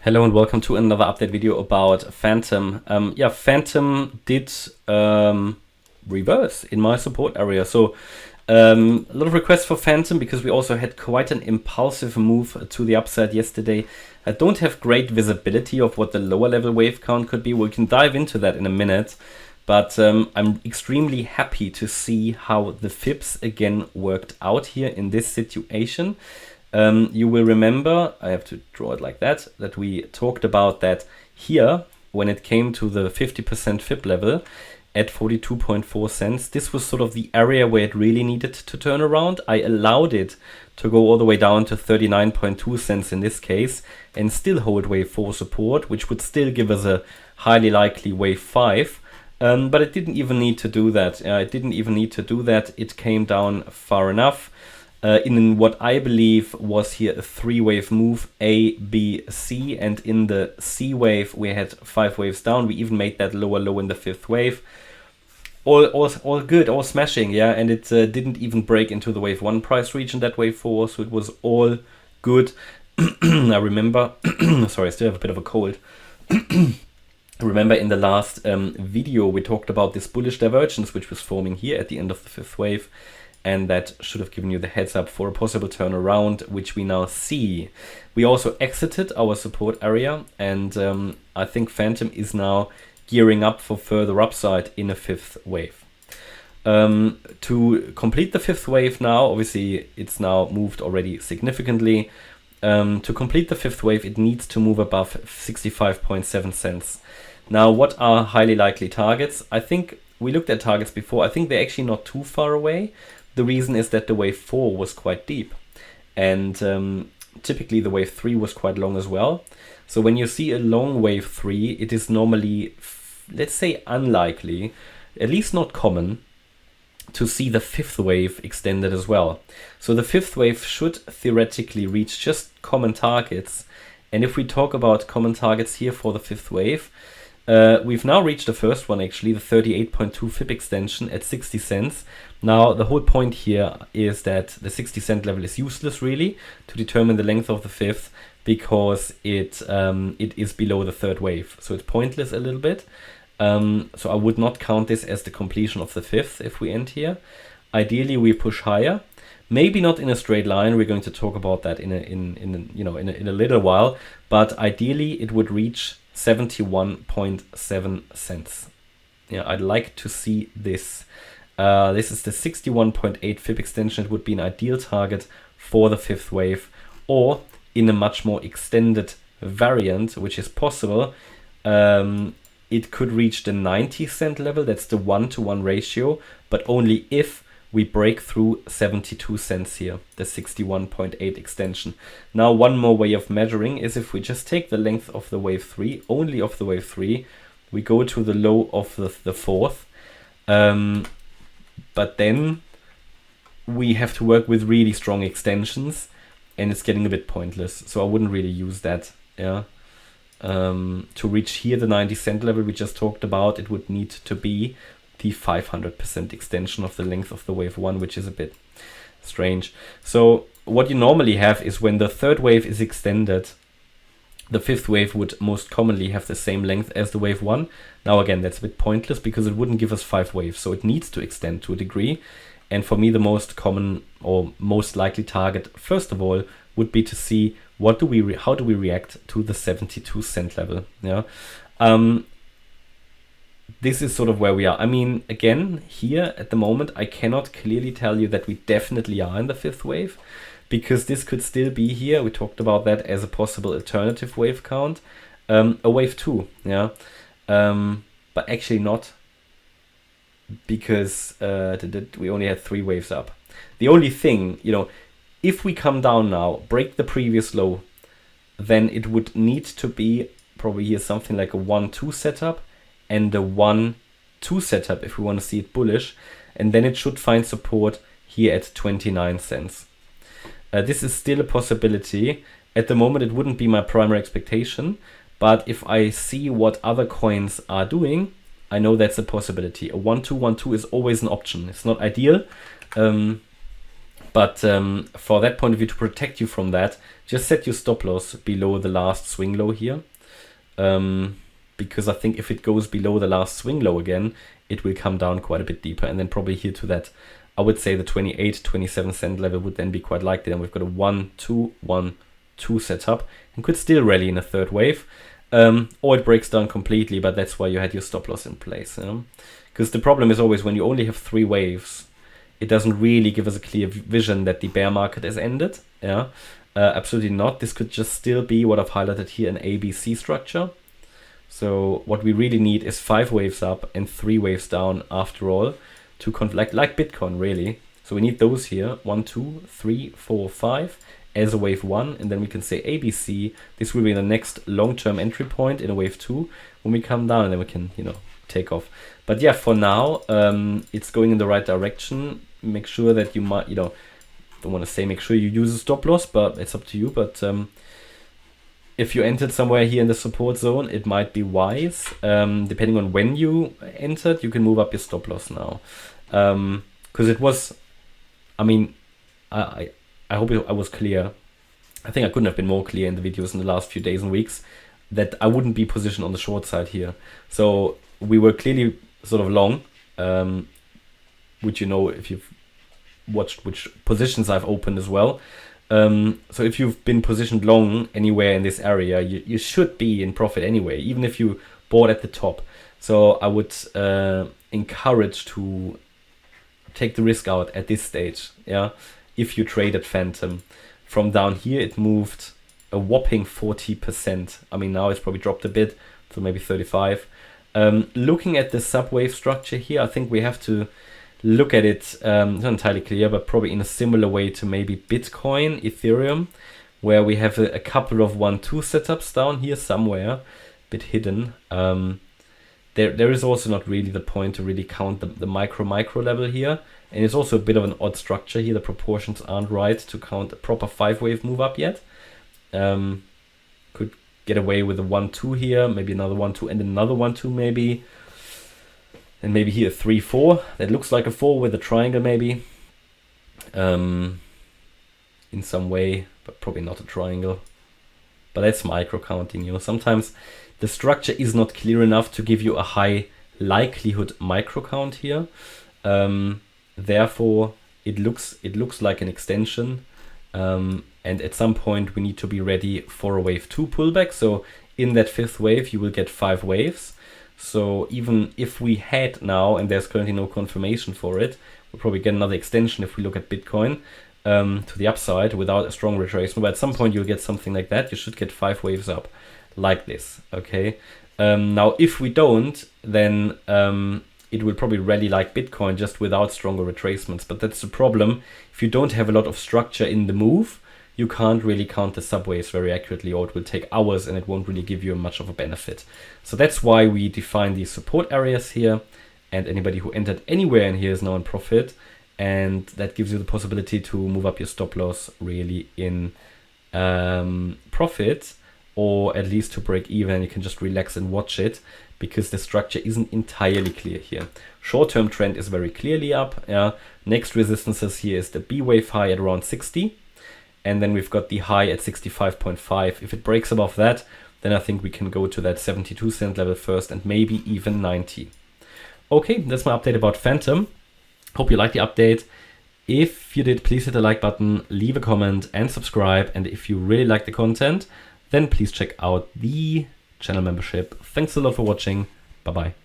Hello and welcome to another update video about Fantom. Fantom did reverse in my support area. So a lot of requests for Fantom because we also had quite an impulsive move to the upside yesterday. I don't have great visibility of what the lower level wave count could be. We can dive into that in a minute. But I'm extremely happy to see how the fibs again worked out here in this situation. You will remember, I have to draw it like that we talked about that here when it came to the 50% fib level at 42.4 cents. This was sort of the area where it really needed to turn around. I allowed it to go all the way down to 39.2 cents in this case and still hold wave 4 support, which would still give us a highly likely wave 5. But it didn't even need to do that. It came down far enough. In what I believe was here a 3-wave move, A, B, C, and in the C wave we had 5 waves down. We even made that lower low in the 5th wave. All good, all smashing, yeah, and it didn't even break into the wave 1 price region, that wave 4, so it was all good. I remember, sorry, I still have a bit of a cold. Remember in the last video we talked about this bullish divergence which was forming here at the end of the 5th wave. And that should have given you the heads up for a possible turnaround, which we now see. We also exited our support area, and I think Fantom is now gearing up for further upside in a 5th wave. To complete the 5th wave now, obviously it's now moved already significantly. To complete the 5th wave, it needs to move above 65.7 cents. Now, what are highly likely targets? I think we looked at targets before. I think they're actually not too far away. The reason is that the wave 4 was quite deep, and typically the wave 3 was quite long as well. So when you see a long wave 3, it is normally, let's say, unlikely, at least not common, to see the 5th wave extended as well. So the 5th wave should theoretically reach just common targets. And if we talk about common targets here for the 5th wave, we've now reached the first one, actually, the 38.2 fib extension at 60 cents. Now, the whole point here is that the 60 cent level is useless, really, to determine the length of the 5th, because it is below the 3rd wave. So it's pointless a little bit. So I would not count this as the completion of the 5th if we end here. Ideally, we push higher. Maybe not in a straight line. We're going to talk about that in a little while. But ideally, it would reach 71.7 cents. Yeah, I'd like to see this. This is the 61.8 fib extension. It would be an ideal target for the 5th wave, or in a much more extended variant, which is possible. It could reach the 90 cent level. That's the 1-to-1 ratio, but only if we break through 72 cents here, the 61.8 extension. Now, one more way of measuring is if we just take the length of the wave 3, only of the wave 3, we go to the low of the 4th, but then we have to work with really strong extensions, and it's getting a bit pointless. So I wouldn't really use that. Yeah. To reach here the 90 cent level we just talked about, it would need to be the 500% extension of the length of the wave 1, which is a bit strange. So what you normally have is when the 3rd wave is extended, the 5th wave would most commonly have the same length as the wave 1. Now again, that's a bit pointless because it wouldn't give us 5 waves, so it needs to extend to a degree. And for me, the most common or most likely target, first of all, would be to see how do we react to the 72 cent level. Yeah. This is sort of where we are. I mean, again, here at the moment, I cannot clearly tell you that we definitely are in the 5th wave, because this could still be here. We talked about that as a possible alternative wave count. A wave 2, yeah. But actually not, because we only had 3 waves up. The only thing, if we come down now, break the previous low, then it would need to be probably here something like a 1-2 setup, and a 1-2 setup if we want to see it bullish, and then it should find support here at 29 cents. This is still a possibility. At the moment, it wouldn't be my primary expectation, but if I see what other coins are doing, I know that's a possibility. A 1-2-1-2 is always an option. It's not ideal, But for that point of view, to protect you from that, just set your stop loss below the last swing low here. Because I think if it goes below the last swing low again, it will come down quite a bit deeper. And then probably here to that, I would say the 28, 27 cent level would then be quite likely. Then we've got a 1, 2, 1, 2 setup and could still rally in a third wave. Or it breaks down completely, but that's why you had your stop loss in place. Because the problem is always when you only have 3 waves, it doesn't really give us a clear vision that the bear market has ended. Absolutely not. This could just still be what I've highlighted here, an ABC structure. So what we really need is 5 waves up and 3 waves down after all to like Bitcoin really. So we need those here, 1, 2, 3, 4, 5 as a wave 1, and then we can say ABC. This will be the next long-term entry point in a wave 2 when we come down, and then we can, take off. But yeah, for now, it's going in the right direction. Make sure that you might, don't want to say make sure you use a stop loss, but it's up to you. But if you entered somewhere here in the support zone, it might be wise. Depending on when you entered, you can move up your stop loss now. Because it was, I hope I was clear. I think I couldn't have been more clear in the videos in the last few days and weeks that I wouldn't be positioned on the short side here. So we were clearly sort of long, which if you've watched which positions I've opened as well. So if you've been positioned long anywhere in this area, you should be in profit anyway, even if you bought at the top. So I would encourage to take the risk out at this stage. If you trade at Fantom. From down here, it moved a whopping 40%. Now it's probably dropped a bit to maybe 35. Looking at the subwave structure here, I think we have to look at it, not entirely clear, but probably in a similar way to maybe Bitcoin, Ethereum, where we have a couple of 1-2 setups down here somewhere, a bit hidden. There is also not really the point to really count the micro level here. And it's also a bit of an odd structure here. The proportions aren't right to count a proper 5-wave move up yet. Could get away with a 1-2 here, maybe another 1-2 and another 1-2 maybe. And maybe here 3-4. That looks like a 4 with a triangle maybe. In some way, but probably not a triangle. But that's micro counting, Sometimes the structure is not clear enough to give you a high likelihood micro count here. Therefore, it looks like an extension. And at some point we need to be ready for a wave 2 pullback. So in that 5th wave, you will get 5 waves. So even if we had now, and there's currently no confirmation for it, we'll probably get another extension if we look at Bitcoin to the upside without a strong retracement. But at some point you'll get something like that. You should get 5 waves up like this, okay? Now, if we don't, then it will probably rally like Bitcoin just without stronger retracements. But that's the problem. If you don't have a lot of structure in the move, you can't really count the subwaves very accurately, or it will take hours and it won't really give you much of a benefit. So that's why we define these support areas here, and anybody who entered anywhere in here is now in profit, and that gives you the possibility to move up your stop loss really in profit, or at least to break even. You can just relax and watch it because the structure isn't entirely clear here. Short-term trend is very clearly up. Next resistances here is the B wave high at around 60. And then we've got the high at 65.5. If it breaks above that, then I think we can go to that 72 cent level first and maybe even 90. Okay, that's my update about Fantom. Hope you liked the update. If you did, please hit the like button, leave a comment and subscribe. And if you really like the content, then please check out the channel membership. Thanks a lot for watching. Bye-bye.